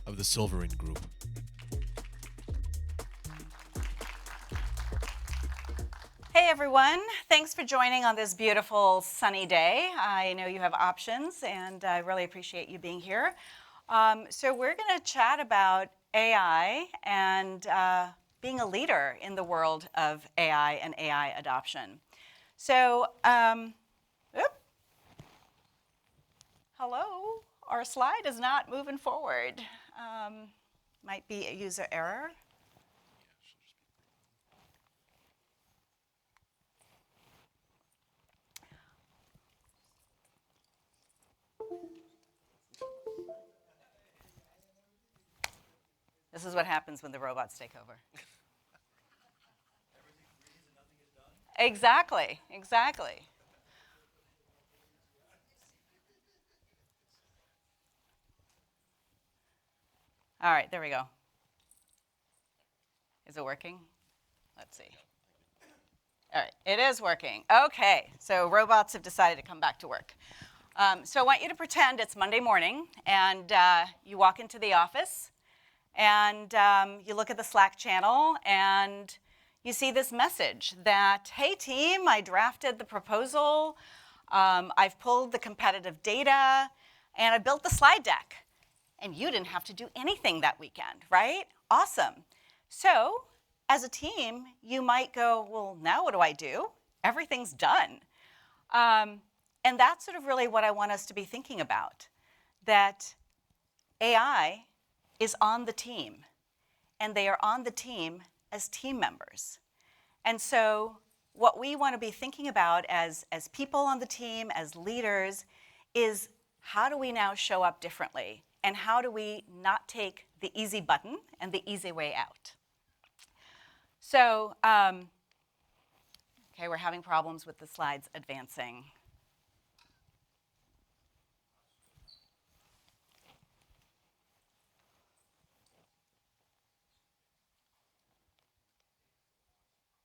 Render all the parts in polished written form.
of the Silverine Group. Hey everyone, thanks for joining on this beautiful sunny day. I know you have options and I really appreciate you being here. So we're going to chat about AI and being a leader in the world of AI and AI adoption. So, hello, our slide is not moving forward. Might be a user error. This is what happens when the robots take over. Exactly, exactly. All right, there we go. Is it working? Let's see. All right, it is working. Okay, so robots have decided to come back to work. So I want you to pretend it's Monday morning and you walk into the office and you look at the Slack channel and you see this message that, hey team, I drafted the proposal, I've pulled the competitive data, and I built the slide deck. And you didn't have to do anything that weekend, right? Awesome. So as a team, you might go, well, now what do I do? Everything's done. And that's sort of really what I want us to be thinking about, that AI is on the team, and they are on the team as team members. And so what we want to be thinking about as people on the team, as leaders, is how do we now show up differently? And how do we not take the easy button and the easy way out? So, okay, we're having problems with the slides advancing.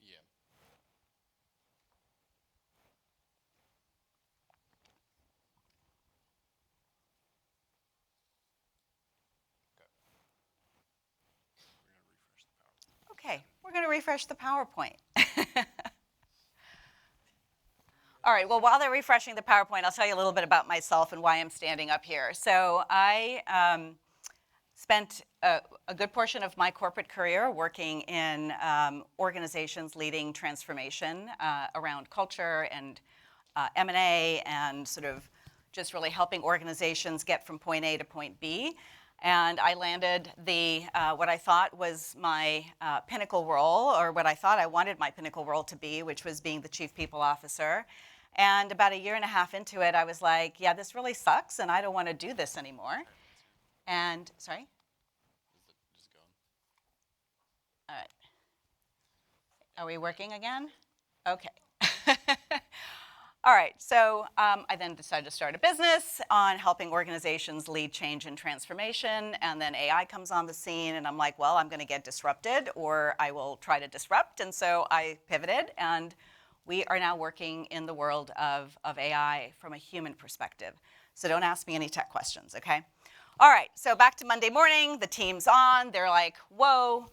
Yeah. Okay, we're going to refresh the PowerPoint. All right, well, while they're refreshing the PowerPoint, I'll tell you a little bit about myself and why I'm standing up here. So I spent a good portion of my corporate career working in organizations leading transformation around culture and M&A and sort of just really helping organizations get from point A to point B. And I landed what I thought was my pinnacle role, or what I thought I wanted my pinnacle role to be, which was being the Chief People Officer. And about a year and a half into it, I was like, yeah, this really sucks, and I don't want to do this anymore. And, sorry? Just going. All right. Are we working again? Okay. All right, so I then decided to start a business on helping organizations lead change and transformation, and then AI comes on the scene, and I'm like, well, I'm going to get disrupted, or I will try to disrupt, and so I pivoted, and we are now working in the world of AI from a human perspective. So don't ask me any tech questions, okay? All right, so back to Monday morning, the team's on, they're like, whoa,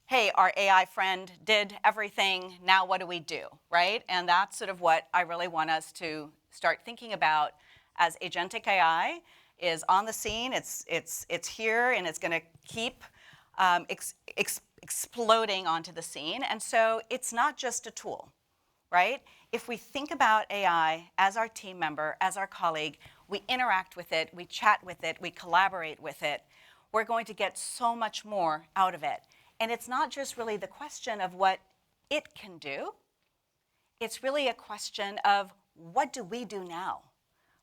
hey, our AI friend did everything, now what do we do, right? And that's sort of what I really want us to start thinking about as agentic AI is on the scene, it's here, and it's gonna keep exploding onto the scene. And so it's not just a tool, right? If we think about AI as our team member, as our colleague, we interact with it, we chat with it, we collaborate with it, we're going to get so much more out of it. And it's not just really the question of what it can do, it's really a question of what do we do now,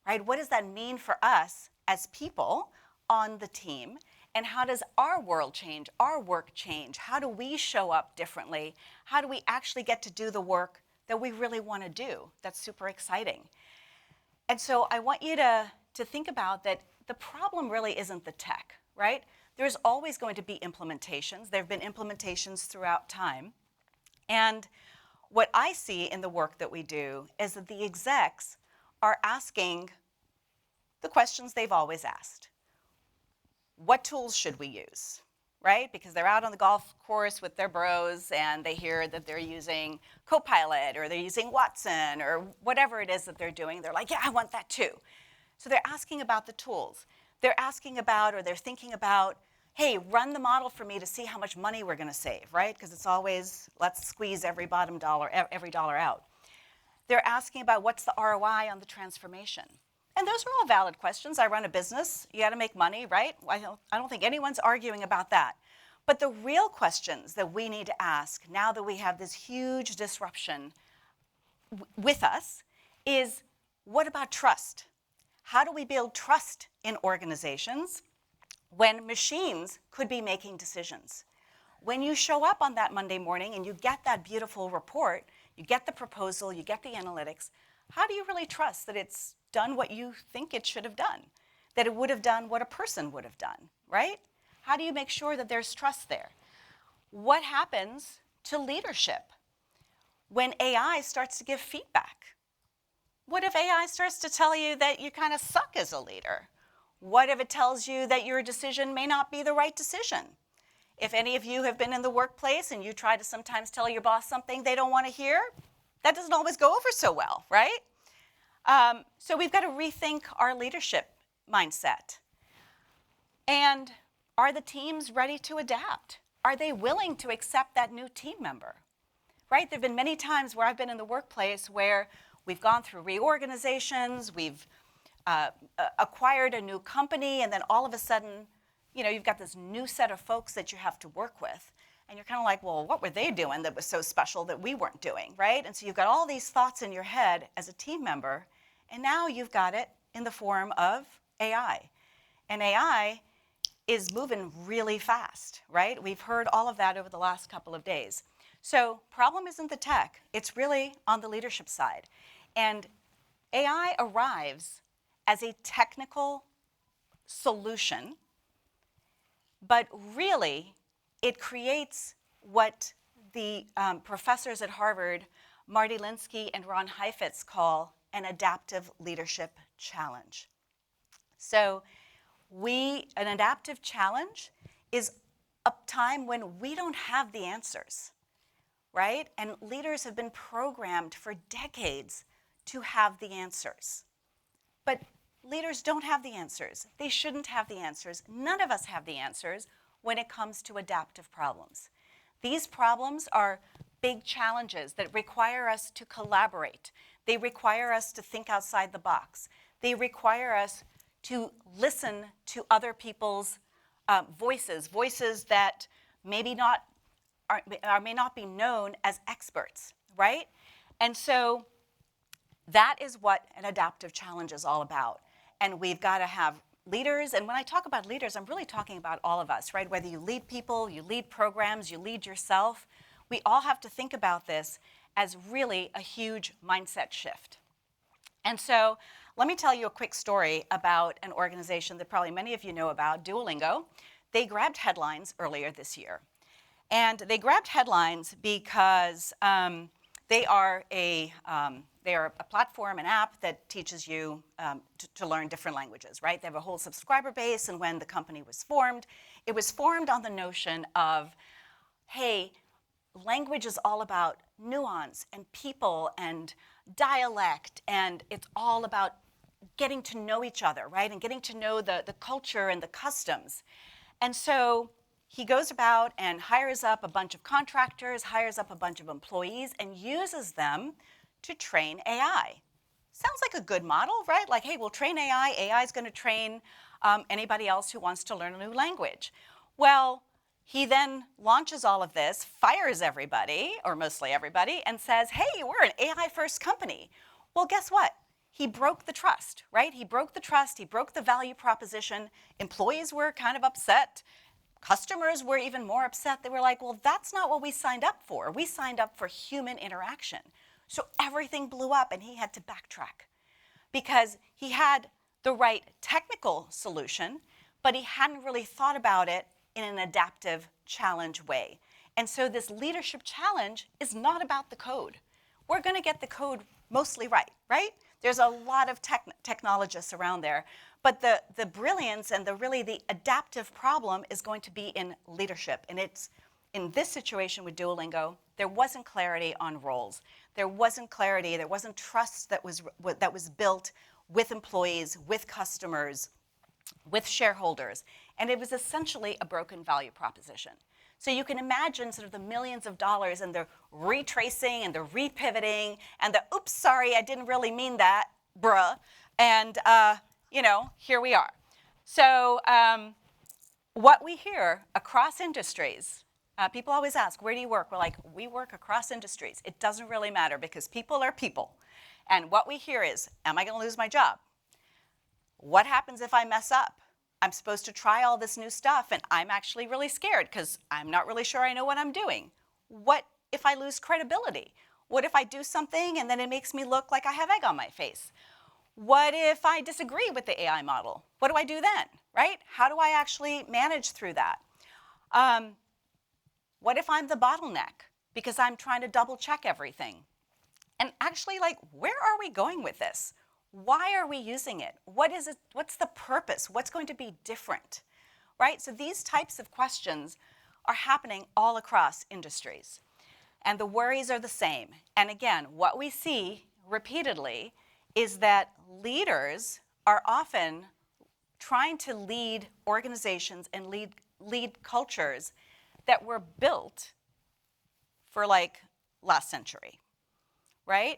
right? What does that mean for us as people on the team? And how does our world change, our work change? How do we show up differently? How do we actually get to do the work that we really want to do? That's super exciting. And so I want you to think about that the problem really isn't the tech, right? There's always going to be implementations. There have been implementations throughout time. And what I see in the work that we do is that the execs are asking the questions they've always asked. what tools should we use, right? Because they're out on the golf course with their bros and they hear that they're using Copilot or they're using Watson or whatever it is that they're doing. They're like, yeah, I want that too. So they're asking about the tools. They're asking about, or they're thinking about, hey, run the model for me to see how much money we're going to save, right? Because it's always, let's squeeze every bottom dollar, every dollar out. They're asking about what's the ROI on the transformation. And those are all valid questions. I run a business. You got to make money, right? I don't think anyone's arguing about that. But the real questions that we need to ask now that we have this huge disruption with us is, what about trust? How do we build trust in organizations when machines could be making decisions? When you show up on that Monday morning and you get that beautiful report, you get the proposal, you get the analytics, how do you really trust that it's done what you think it should have done? That it would have done what a person would have done, right? How do you make sure that there's trust there? What happens to leadership when AI starts to give feedback? What if AI starts to tell you that you kind of suck as a leader? What if it tells you that your decision may not be the right decision? If any of you have been in the workplace and you try to sometimes tell your boss something they don't want to hear, that doesn't always go over so well, right? So we've got to rethink our leadership mindset. And are the teams ready to adapt? Are they willing to accept that new team member? Right? There have been many times where I've been in the workplace where we've gone through reorganizations, we've acquired a new company, and then all of a sudden, you've got this new set of folks that you have to work with. And you're kind of like, well, what were they doing that was so special that we weren't doing, right? And so you've got all these thoughts in your head as a team member, and now you've got it in the form of AI. And AI is moving really fast, right? We've heard all of that over the last couple of days. So problem isn't the tech, it's really on the leadership side. And AI arrives as a technical solution, but really it creates what the professors at Harvard, Marty Linsky and Ron Heifetz, call an adaptive leadership challenge. So an adaptive challenge is a time when we don't have the answers, right? And leaders have been programmed for decades to have the answers. But leaders don't have the answers. They shouldn't have the answers. None of us have the answers when it comes to adaptive problems. These problems are big challenges that require us to collaborate. They require us to think outside the box. They require us to listen to other people's voices that may not be known as experts, right? And so that is what an adaptive challenge is all about. And we've got to have leaders, and when I talk about leaders, I'm really talking about all of us, right? Whether you lead people, you lead programs, you lead yourself, we all have to think about this as really a huge mindset shift. And so let me tell you a quick story about an organization that probably many of you know about, Duolingo. They grabbed headlines earlier this year. And they grabbed headlines because they are a platform, an app that teaches you to learn different languages, right? They have a whole subscriber base, and when the company was formed, it was formed on the notion of, hey, language is all about nuance and people and dialect, and it's all about getting to know each other, right? And getting to know the culture and the customs. And so he goes about and hires up a bunch of contractors, hires up a bunch of employees, and uses them to train AI. Sounds like a good model, right? Like, hey, we'll train AI. AI is going to train anybody else who wants to learn a new language. Well, he then launches all of this, fires everybody, or mostly everybody, and says, hey, we're an AI-first company. Well, guess what? He broke the trust, right? He broke the trust. He broke the value proposition. Employees were kind of upset. Customers were even more upset. They were like, well, that's not what we signed up for. We signed up for human interaction. So everything blew up, and he had to backtrack because he had the right technical solution, but he hadn't really thought about it in an adaptive challenge way. And so this leadership challenge is not about the code. We're going to get the code mostly right, right? There's a lot of technologists around there. But the brilliance and the adaptive problem is going to be in leadership. And it's in this situation with Duolingo, there wasn't clarity on roles. There wasn't clarity, there wasn't trust that was built with employees, with customers, with shareholders. And it was essentially a broken value proposition. So you can imagine sort of the millions of dollars and the retracing and the repivoting and the, oops, sorry, I didn't really mean that, bruh. And, here we are. So what we hear across industries, people always ask, where do you work? We're like, we work across industries. It doesn't really matter because people are people. And what we hear is, am I going to lose my job? What happens if I mess up? I'm supposed to try all this new stuff, and I'm actually really scared because I'm not really sure I know what I'm doing. What if I lose credibility? What if I do something and then it makes me look like I have egg on my face? What if I disagree with the AI model? What do I do then, right? How do I actually manage through that? What if I'm the bottleneck because I'm trying to double check everything? And actually, where are we going with this? Why are we using it? What is it? What's the purpose? What's going to be different, right? So these types of questions are happening all across industries. And the worries are the same. And again, what we see repeatedly is that leaders are often trying to lead organizations and lead cultures that were built for last century, right?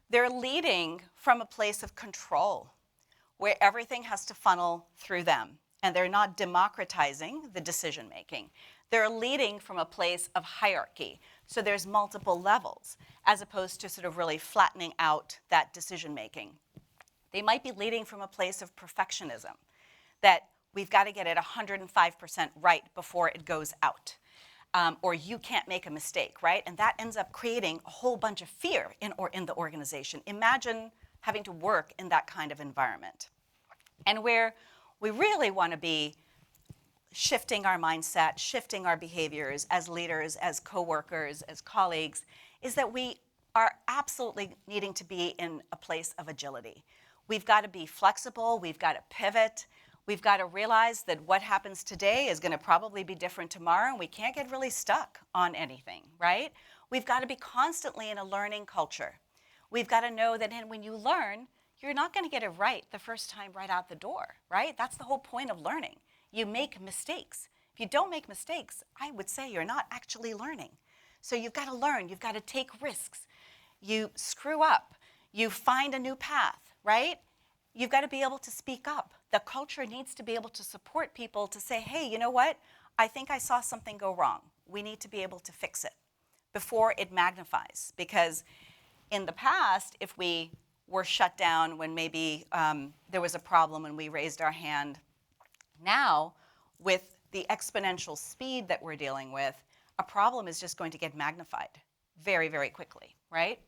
They're leading from a place of control where everything has to funnel through them, and they're not democratizing the decision making. They're leading from a place of hierarchy, so there's multiple levels, as opposed to sort of really flattening out that decision making. They might be leading from a place of perfectionism, that we've got to get it 105% right before it goes out. Or you can't make a mistake, right? And that ends up creating a whole bunch of fear in the organization. Imagine having to work in that kind of environment. And where we really want to be shifting our mindset, shifting our behaviors as leaders, as coworkers, as colleagues, is that we are absolutely needing to be in a place of agility. We've got to be flexible, we've got to pivot, we've got to realize that what happens today is going to probably be different tomorrow, and we can't get really stuck on anything, right? We've got to be constantly in a learning culture. We've got to know that when you learn, you're not going to get it right the first time right out the door, right? That's the whole point of learning. You make mistakes. If you don't make mistakes, I would say you're not actually learning. So you've got to learn. You've got to take risks. You screw up. You find a new path, right? You've got to be able to speak up. The culture needs to be able to support people to say, hey, you know what? I think I saw something go wrong. We need to be able to fix it before it magnifies. Because in the past, if we were shut down when maybe there was a problem and we raised our hand, now with the exponential speed that we're dealing with, a problem is just going to get magnified very, very quickly, right?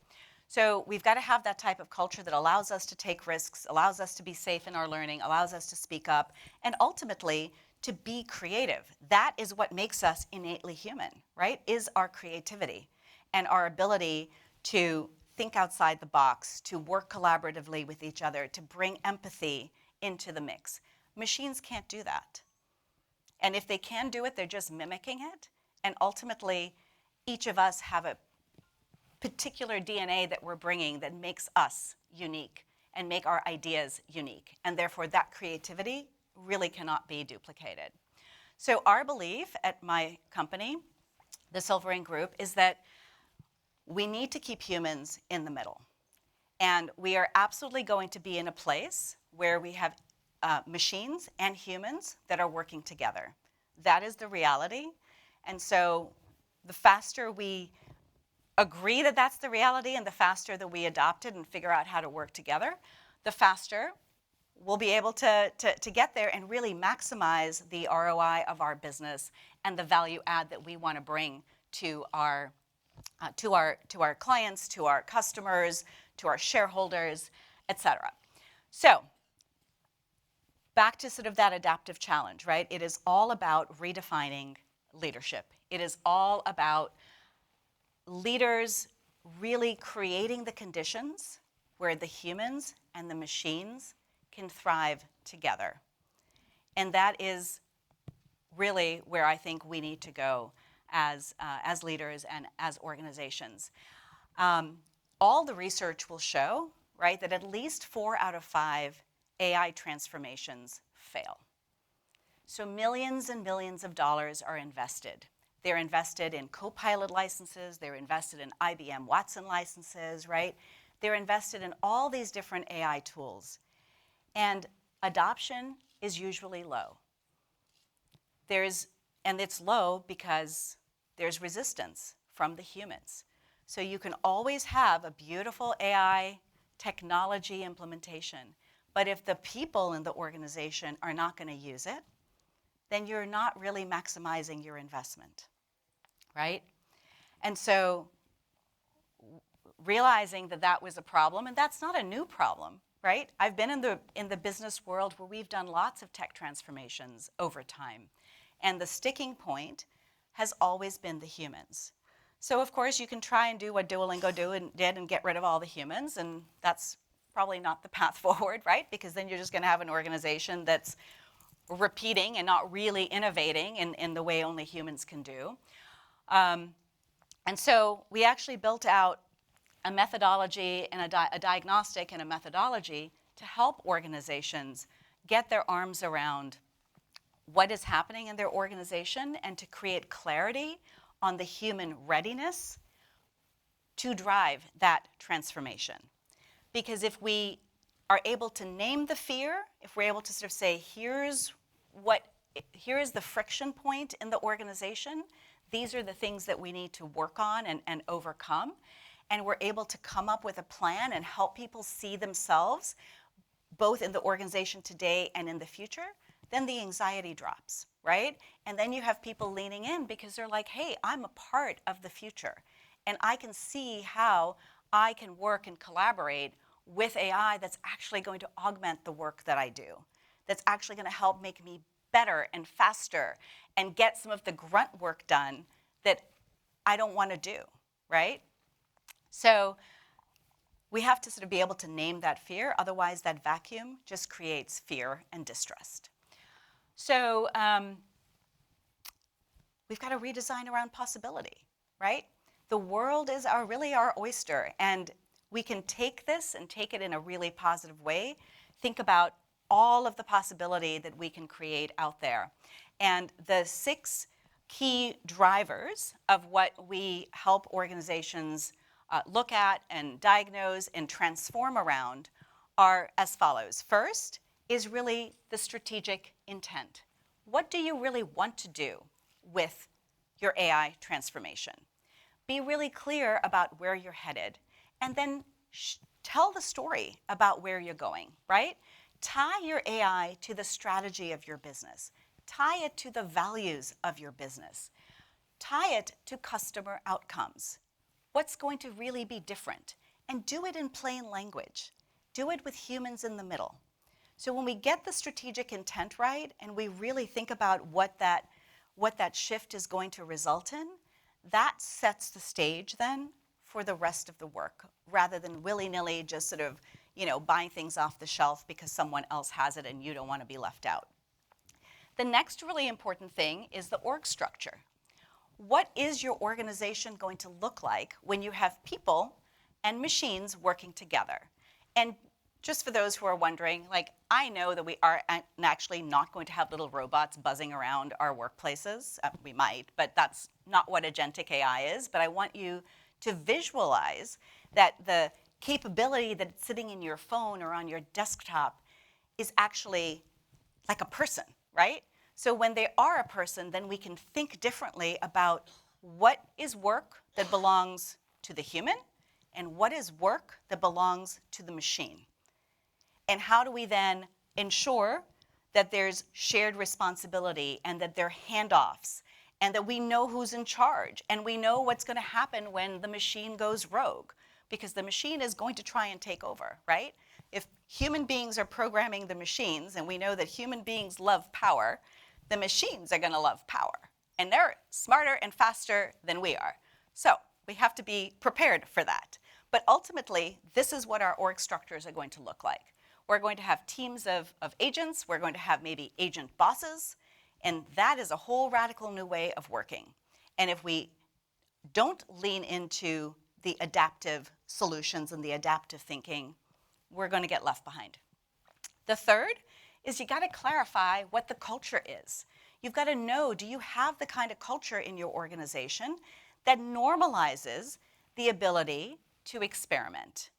So we've got to have that type of culture that allows us to take risks, allows us to be safe in our learning, allows us to speak up, and ultimately to be creative. That is what makes us innately human, right? Is our creativity and our ability to think outside the box, to work collaboratively with each other, to bring empathy into the mix. Machines can't do that. And if they can do it, they're just mimicking it. And ultimately, each of us have a particular DNA that we're bringing that makes us unique and make our ideas unique. And therefore, that creativity really cannot be duplicated. So our belief at my company, the Silvering Group, is that we need to keep humans in the middle. And we are absolutely going to be in a place where we have machines and humans that are working together. That is the reality. And so the faster we agree that that's the reality and the faster that we adopt it and figure out how to work together, the faster we'll be able to get there and really maximize the ROI of our business and the value add that we want to bring to our clients, to our customers, to our shareholders, et cetera. So back to sort of that adaptive challenge, right? It is all about redefining leadership. It is all about leaders really creating the conditions where the humans and the machines can thrive together. And that is really where I think we need to go as leaders and as organizations. All the research will show, right, that at least 4 out of 5 AI transformations fail. So millions and millions of dollars are invested. They're invested in Copilot licenses, they're invested in IBM Watson licenses, right? They're invested in all these different AI tools. And adoption is usually low. And it's low because there's resistance from the humans. So you can always have a beautiful AI technology implementation, but if the people in the organization are not going to use it, then you're not really maximizing your investment, right? And so realizing that that was a problem, and that's not a new problem, right? I've been in the business world where we've done lots of tech transformations over time, and the sticking point has always been the humans. So of course you can try and do what Duolingo did and get rid of all the humans, and that's probably not the path forward, right? Because then you're just going to have an organization that's repeating and not really innovating in the way only humans can do. And so we actually built out a methodology and a diagnostic and a methodology to help organizations get their arms around what is happening in their organization and to create clarity on the human readiness to drive that transformation. Because if we are able to name the fear, if we're able to sort of say, here is the friction point in the organization, these are the things that we need to work on and overcome, and we're able to come up with a plan and help people see themselves both in the organization today and in the future, then the anxiety drops, right? And then you have people leaning in because they're like, hey, I'm a part of the future, and I can see how I can work and collaborate with AI that's actually going to augment the work that I do, that's actually going to help make me better and faster and get some of the grunt work done that I don't want to do, right? So we have to sort of be able to name that fear, otherwise that vacuum just creates fear and distrust. So we've got to redesign around possibility, right? The world is really our oyster, and we can take this and take it in a really positive way. Think about all of the possibility that we can create out there. And the 6 key drivers of what we help organizations look at and diagnose and transform around are as follows. First is really the strategic intent. What do you really want to do with your AI transformation? Be really clear about where you're headed, and then tell the story about where you're going, right? Tie your AI to the strategy of your business. Tie it to the values of your business. Tie it to customer outcomes. What's going to really be different? And do it in plain language. Do it with humans in the middle. So when we get the strategic intent right, and we really think about what that shift is going to result in, that sets the stage then for the rest of the work, rather than willy-nilly just sort of, buying things off the shelf because someone else has it and you don't want to be left out. The next really important thing is the org structure. What is your organization going to look like when you have people and machines working together? And just for those who are wondering, I know that we are actually not going to have little robots buzzing around our workplaces. We might, but that's not what agentic AI is. But I want you to visualize that the capability that's sitting in your phone or on your desktop is actually like a person, right? So when they are a person, then we can think differently about what is work that belongs to the human and what is work that belongs to the machine. And how do we then ensure that there's shared responsibility and that there are handoffs and that we know who's in charge and we know what's going to happen when the machine goes rogue, because the machine is going to try and take over, right? If human beings are programming the machines, and we know that human beings love power, the machines are going to love power. And they're smarter and faster than we are. So we have to be prepared for that. But ultimately, this is what our org structures are going to look like. We're going to have teams of agents. We're going to have maybe agent bosses. And that is a whole radical new way of working. And if we don't lean into the adaptive solutions and the adaptive thinking, we're going to get left behind. The third is you got to clarify what the culture is. You've got to know, do you have the kind of culture in your organization that normalizes the ability to experiment?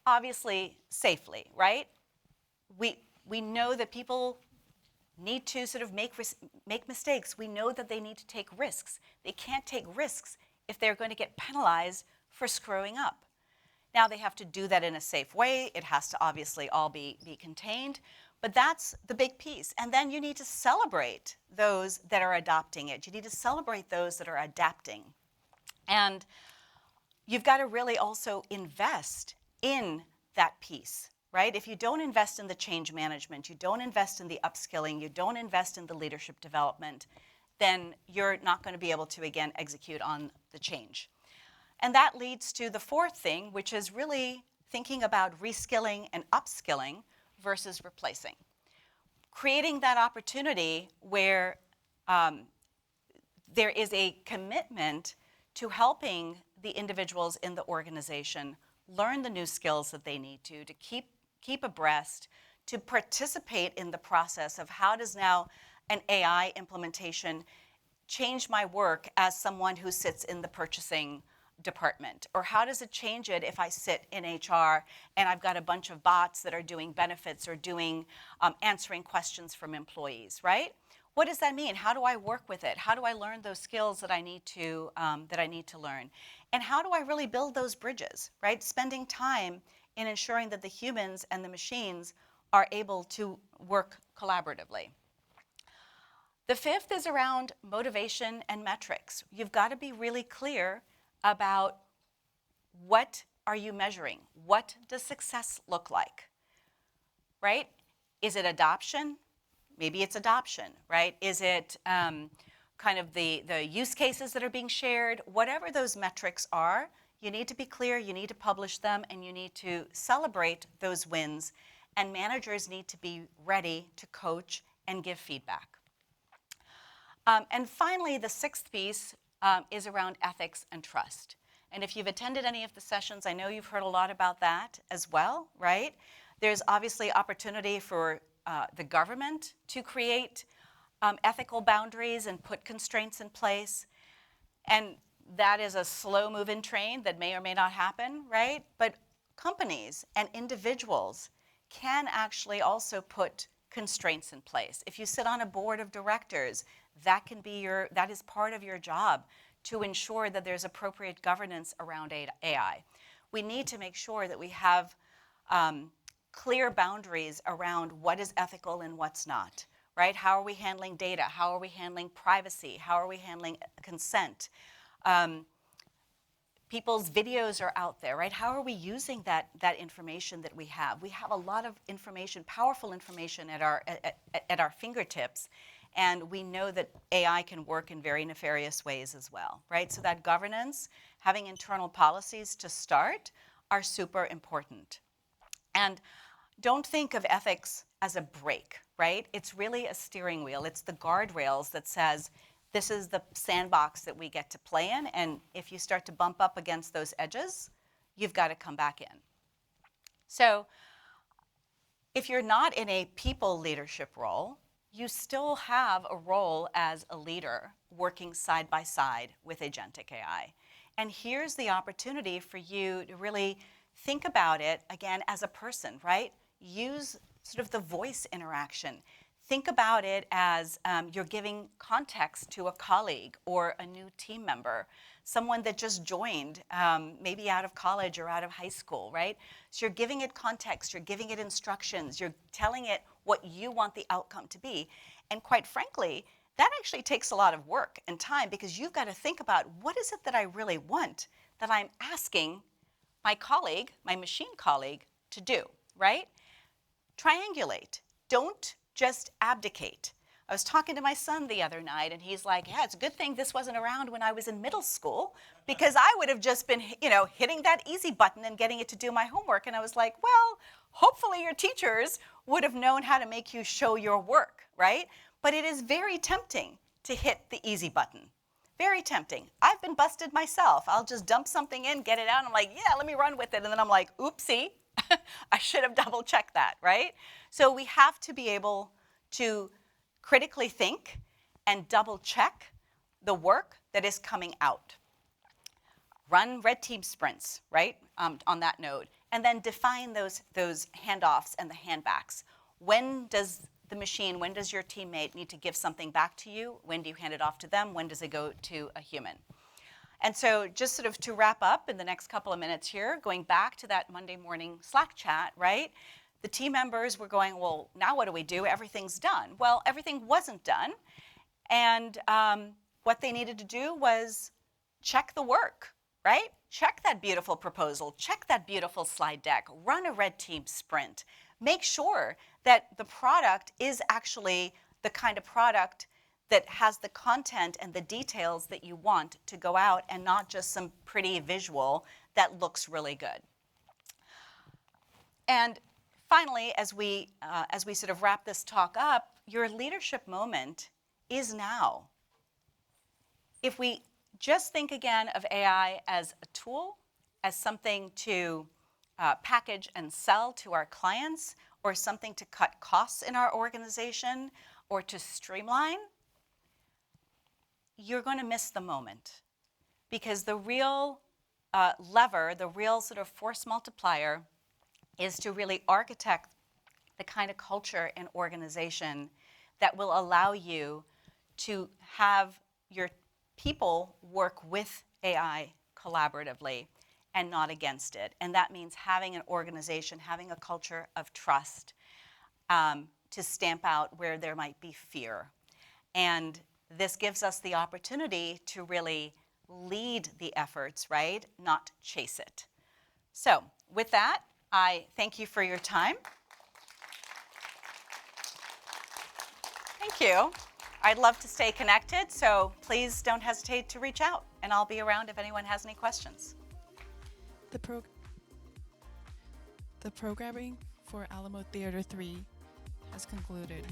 Obviously, safely, right? We know that people need to sort of make mistakes. We know that they need to take risks. They can't take risks if they're going to get penalized for screwing up. Now, they have to do that in a safe way. It has to obviously all be contained. But that's the big piece. And then you need to celebrate those that are adopting it. You need to celebrate those that are adapting. And you've got to really also invest in that piece, right? If you don't invest in the change management, you don't invest in the upskilling, you don't invest in the leadership development, then you're not going to be able to, again, execute on the change. And that leads to the fourth thing, which is really thinking about reskilling and upskilling versus replacing. Creating that opportunity where there is a commitment to helping the individuals in the organization learn the new skills that they need to keep abreast, to participate in the process of how does now an AI implementation change my work as someone who sits in the purchasing department? Or how does it change it if I sit in HR and I've got a bunch of bots that are doing benefits or doing answering questions from employees, right? What does that mean? How do I work with it? How do I learn those skills that I need to learn? And how do I really build those bridges, right? Spending time in ensuring that the humans and the machines are able to work collaboratively. The fifth is around motivation and metrics. You've got to be really clear about what are you measuring? What does success look like, right? Is it adoption? Maybe it's adoption, right? Is it kind of the use cases that are being shared? Whatever those metrics are, you need to be clear, you need to publish them, and you need to celebrate those wins. And managers need to be ready to coach and give feedback. And finally, the sixth piece is around ethics and trust. And if you've attended any of the sessions, I know you've heard a lot about that as well, right? There's obviously opportunity for the government to create ethical boundaries and put constraints in place. And that is a slow-moving train that may or may not happen, right? But companies and individuals can actually also put constraints in place. If you sit on a board of directors, that is part of your job to ensure that there's appropriate governance around AI. We need to make sure that we have clear boundaries around what is ethical and what's not, right? How are we handling data? How are we handling privacy? How are we handling consent? People's videos are out there, right? How are we using that information that we have? We have a lot of information, powerful information at our fingertips, and we know that AI can work in very nefarious ways as well, right? So that governance, having internal policies to start, are super important. And don't think of ethics as a brake, right? It's really a steering wheel. It's the guardrails that says, this is the sandbox that we get to play in, and if you start to bump up against those edges, you've got to come back in. So if you're not in a people leadership role, you still have a role as a leader working side by side with agentic AI. And here's the opportunity for you to really think about it, again, as a person, right? Use sort of the voice interaction. Think about it as you're giving context to a colleague or a new team member, someone that just joined, maybe out of college or out of high school, right? So you're giving it context, you're giving it instructions, you're telling it what you want the outcome to be. And quite frankly, that actually takes a lot of work and time, because you've got to think about, what is it that I really want that I'm asking my colleague, my machine colleague, to do, right? Triangulate. Don't just abdicate. I was talking to my son the other night, and he's like, yeah, it's a good thing this wasn't around when I was in middle school, because I would have just been, hitting that easy button and getting it to do my homework. And I was like, well, hopefully your teachers would have known how to make you show your work, right? But it is very tempting to hit the easy button. Very tempting. I've been busted myself. I'll just dump something in, get it out, and I'm like, yeah, let me run with it. And then I'm like, oopsie, I should have double checked that, right? So we have to be able to critically think and double check the work that is coming out. Run red team sprints, right, on that node, and then define those handoffs and the handbacks. When does your teammate need to give something back to you? When do you hand it off to them? When does it go to a human? And so just sort of to wrap up in the next couple of minutes here, going back to that Monday morning Slack chat, right? The team members were going, well, now what do we do? Everything's done. Well, everything wasn't done. And what they needed to do was check the work, right? Check that beautiful proposal, check that beautiful slide deck, run a red team sprint. Make sure that the product is actually the kind of product that has the content and the details that you want to go out, and not just some pretty visual that looks really good. And finally, as we sort of wrap this talk up, your leadership moment is now. If we just think again of AI as a tool, as something to package and sell to our clients, or something to cut costs in our organization, or to streamline, you're going to miss the moment. Because the real lever, the real sort of force multiplier, is to really architect the kind of culture and organization that will allow you to have your people work with AI collaboratively and not against it. And that means having an organization, having a culture of trust to stamp out where there might be fear. And this gives us the opportunity to really lead the efforts, right? Not chase it. So with that, I thank you for your time. Thank you. I'd love to stay connected, so please don't hesitate to reach out, and I'll be around if anyone has any questions. The programming for Alamo Theater 3 has concluded.